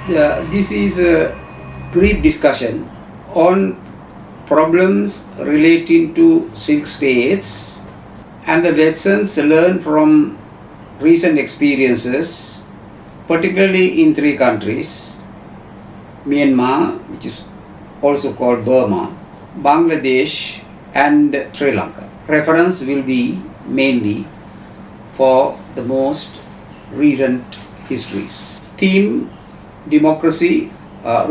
This is a brief discussion on problems relating to Civic Space and the lessons learned from recent experiences, particularly in three countries: Myanmar, which is also called Burma, Bangladesh, and Sri Lanka. Reference will be mainly for the most recent histories. Theme: democracy,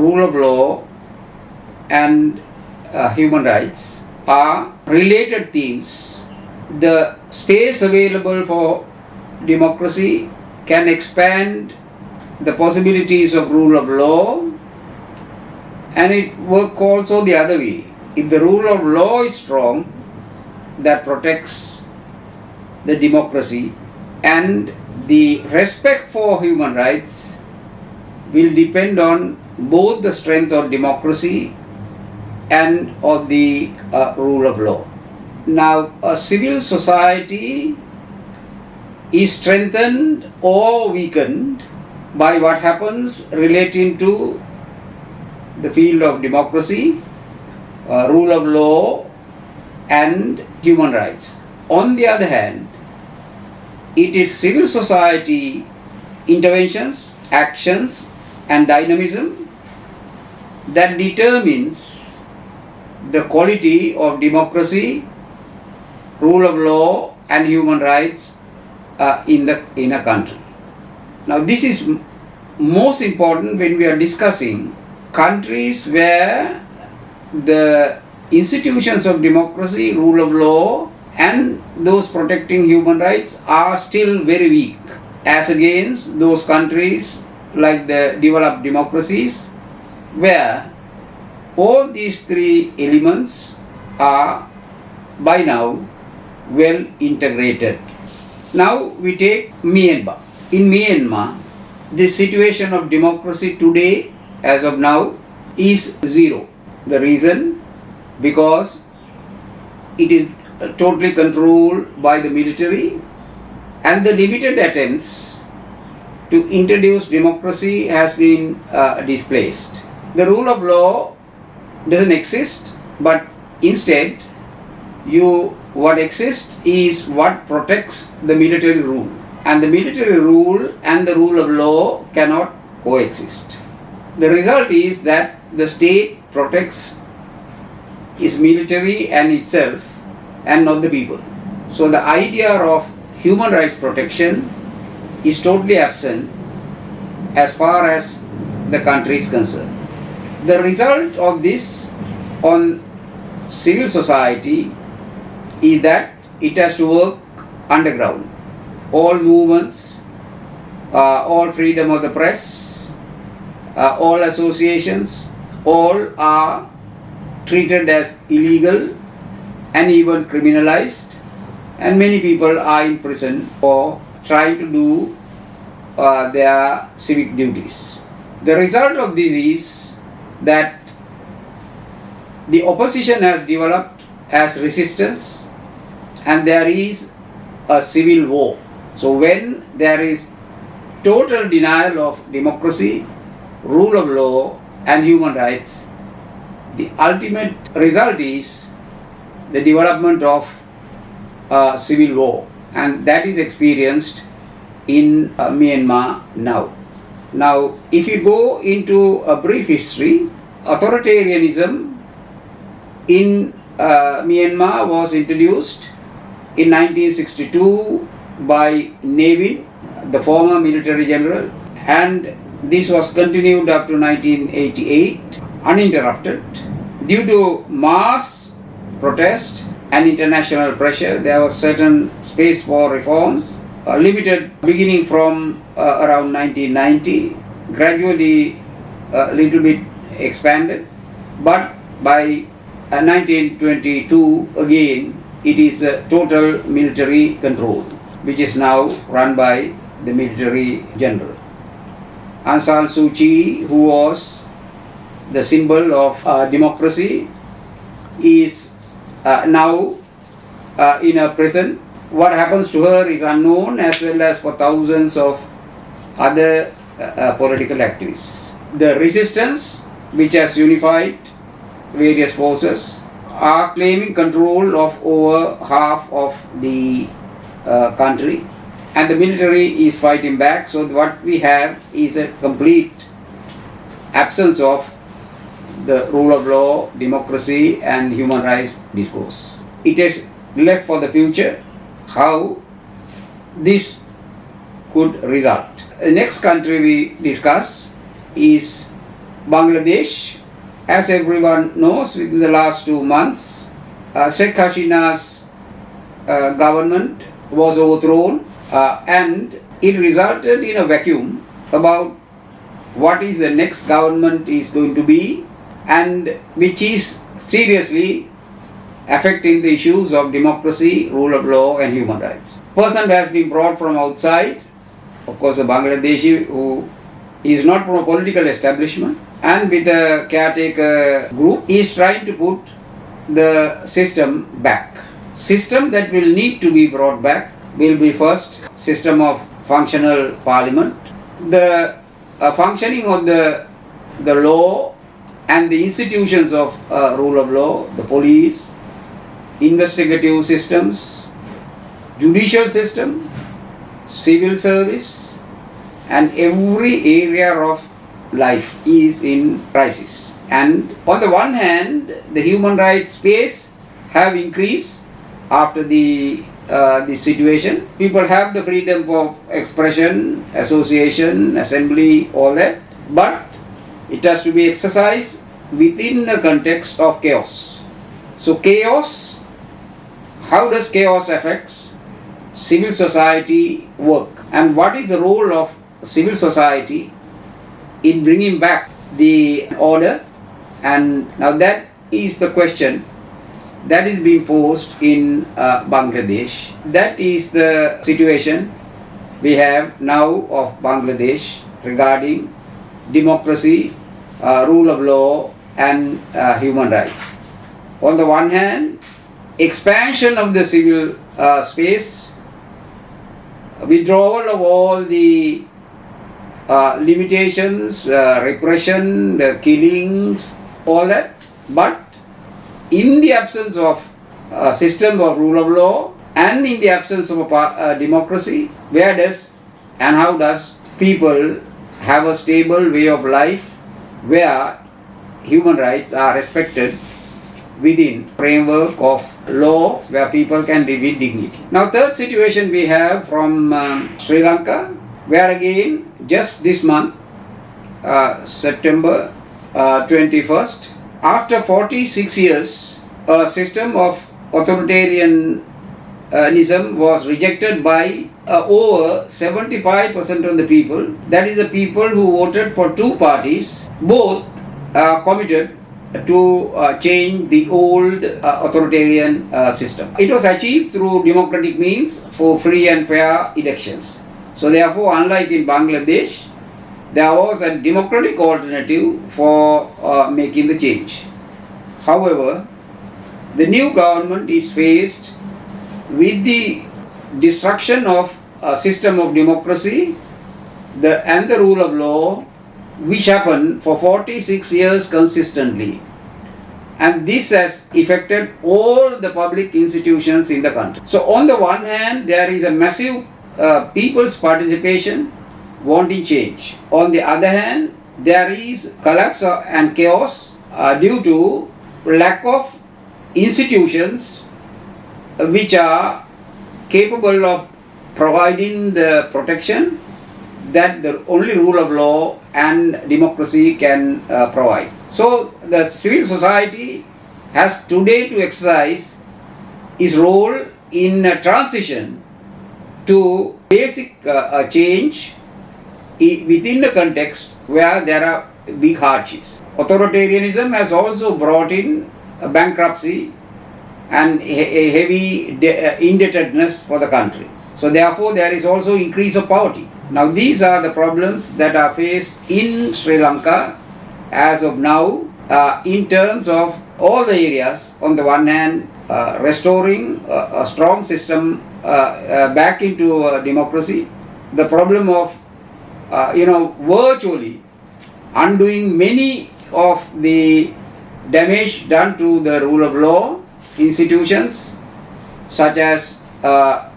rule of law, and human rights are related themes. The space available for democracy can expand the possibilities of rule of law, and it works also the other way. If the rule of law is strong, that protects the democracy, and the respect for human rights will depend on both the strength of democracy and of the rule of law. Now, a civil society is strengthened or weakened by what happens relating to the field of democracy, rule of law, and human rights. On the other hand, it is civil society interventions, actions, and dynamism that determines the quality of democracy, rule of law, and human rights in a country. Now, this is most important when we are discussing countries where the institutions of democracy, rule of law, and those protecting human rights are still very weak, as against those countries like the developed democracies, where all these three elements are by now well integrated. Now we take Myanmar. In Myanmar, the situation of democracy today, as of now, is zero. The reason? Because it is totally controlled by the military, and the limited attempts to introduce democracy has been displaced. The rule of law doesn't exist, but instead what exists is what protects the military rule, and the military rule and the rule of law cannot coexist. The result is that the state protects its military and itself, and not the people. So the idea of human rights protection is totally absent as far as the country is concerned. The result of this on civil society is that it has to work underground. All movements, all freedom of the press, all associations, all are treated as illegal and even criminalized, and many people are in prison for trying to do their civic duties. The result of this is that the opposition has developed as resistance, and there is a civil war. So when there is total denial of democracy, rule of law, and human rights, the ultimate result is the development of civil war, and that is experienced in Myanmar now. Now, if you go into a brief history, authoritarianism in Myanmar was introduced in 1962 by Nevin, the former military general, and this was continued up to 1988 uninterrupted. Due to mass protest and international pressure, there was certain space for reforms, limited beginning from around 1990, gradually a little bit expanded, but by 1922 again it is total military control, which is now run by the military general. Aung San Suu Kyi, who was the symbol of democracy, is now in a prison. What happens to her is unknown, as well as for thousands of other political activists. the resistance, which has unified various forces, are claiming control of over half of the country, and the military is fighting back. So what we have is a complete absence of the rule of law, democracy and human rights discourse. It is left for the future how this could result. The next country we discuss is Bangladesh. As everyone knows, within the last 2 months, Sheikh Hasina's government was overthrown and it resulted in a vacuum about what is the next government is going to be, and which is seriously affecting the issues of democracy, rule of law and human rights. Person has been brought from outside, of course a Bangladeshi who is not from a political establishment, and with a caretaker group is trying to put the system back. System that will need to be brought back will be first system of functional parliament, the functioning of the law and the institutions of rule of law, the police, investigative systems, judicial system, civil service, and every area of life is in crisis. And on the one hand, the human rights space have increased after the situation. People have the freedom of expression, association, assembly, all that, but it has to be exercised within the context of chaos. So chaos, how does chaos affect civil society work, and what is the role of civil society in bringing back the order? And now that is the question that is being posed in Bangladesh. That is the situation we have now of Bangladesh regarding democracy, rule of law and human rights. On the one hand, expansion of the civil space, withdrawal of all the limitations, repression, the killings, all that, but in the absence of a system of rule of law and in the absence of a democracy, where does and how does people have a stable way of life where human rights are respected within framework of law, where people can live with dignity? Now, third situation we have from Sri Lanka, where again just this month, September 21st, after 46 years, a system of authoritarianism was rejected by over 75% of the people. That is the people who voted for two parties, both committed to change the old authoritarian system. It was achieved through democratic means for free and fair elections. So therefore, unlike in Bangladesh, there was a democratic alternative for making the change. However, the new government is faced with the destruction of a system of democracy and the rule of law, which happened for 46 years consistently. And this has affected all the public institutions in the country. So on the one hand, there is a massive people's participation wanting change. On the other hand, there is collapse and chaos due to lack of institutions which are capable of providing the protection that the only rule of law and democracy can provide. So the civil society has today to exercise its role in a transition to basic change within the context where there are big hardships. Authoritarianism has also brought in bankruptcy and a heavy indebtedness for the country. So therefore there is also increase of poverty. Now these are the problems that are faced in Sri Lanka as of now in terms of all the areas. On the one hand, restoring a strong system back into democracy. The problem of virtually undoing many of the damage done to the rule of law institutions, such as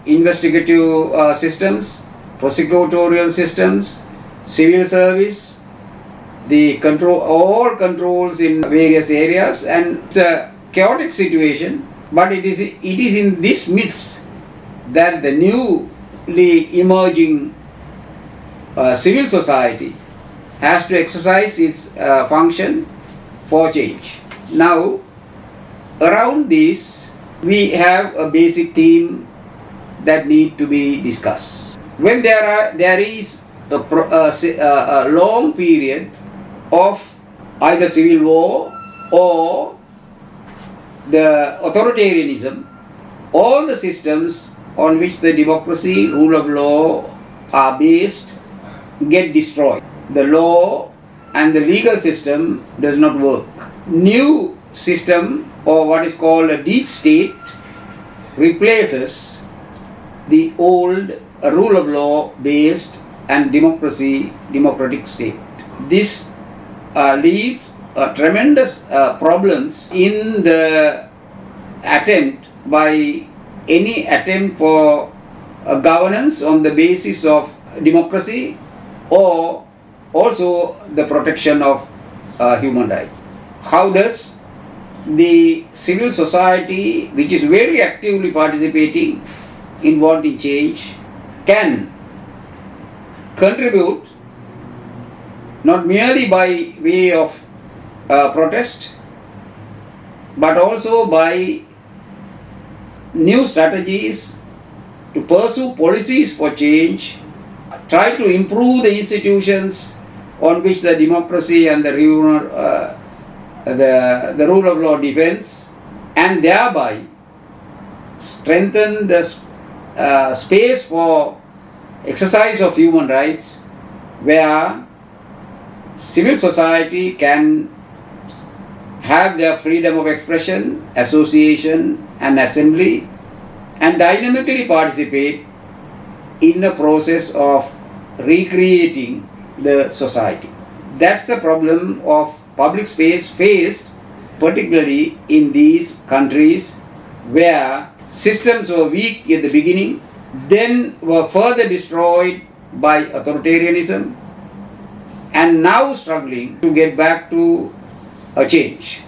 investigative systems, prosecutorial systems, civil service, all controls in various areas, and it's a chaotic situation. But it is in this midst that the newly emerging civil society has to exercise its function for change. Now, around this, we have a basic theme that need to be discussed. When there is a long period of either civil war or the authoritarianism, all the systems on which the democracy, rule of law are based get destroyed. The law and the legal system does not work. New system, or what is called a deep state, replaces the old rule of law based and democratic state. This leaves tremendous problems in the attempt by any attempt for governance on the basis of democracy, or also the protection of human rights. How does the civil society, which is very actively participating in wanting change, can contribute not merely by way of protest, but also by new strategies to pursue policies for change, try to improve the institutions on which the democracy and the rule of law defends, and thereby strengthen the space for exercise of human rights, where civil society can have their freedom of expression, association and assembly, and dynamically participate in the process of recreating the society. That's the problem of public space faced particularly in these countries where systems were weak at the beginning, then were further destroyed by authoritarianism, and now struggling to get back to a change.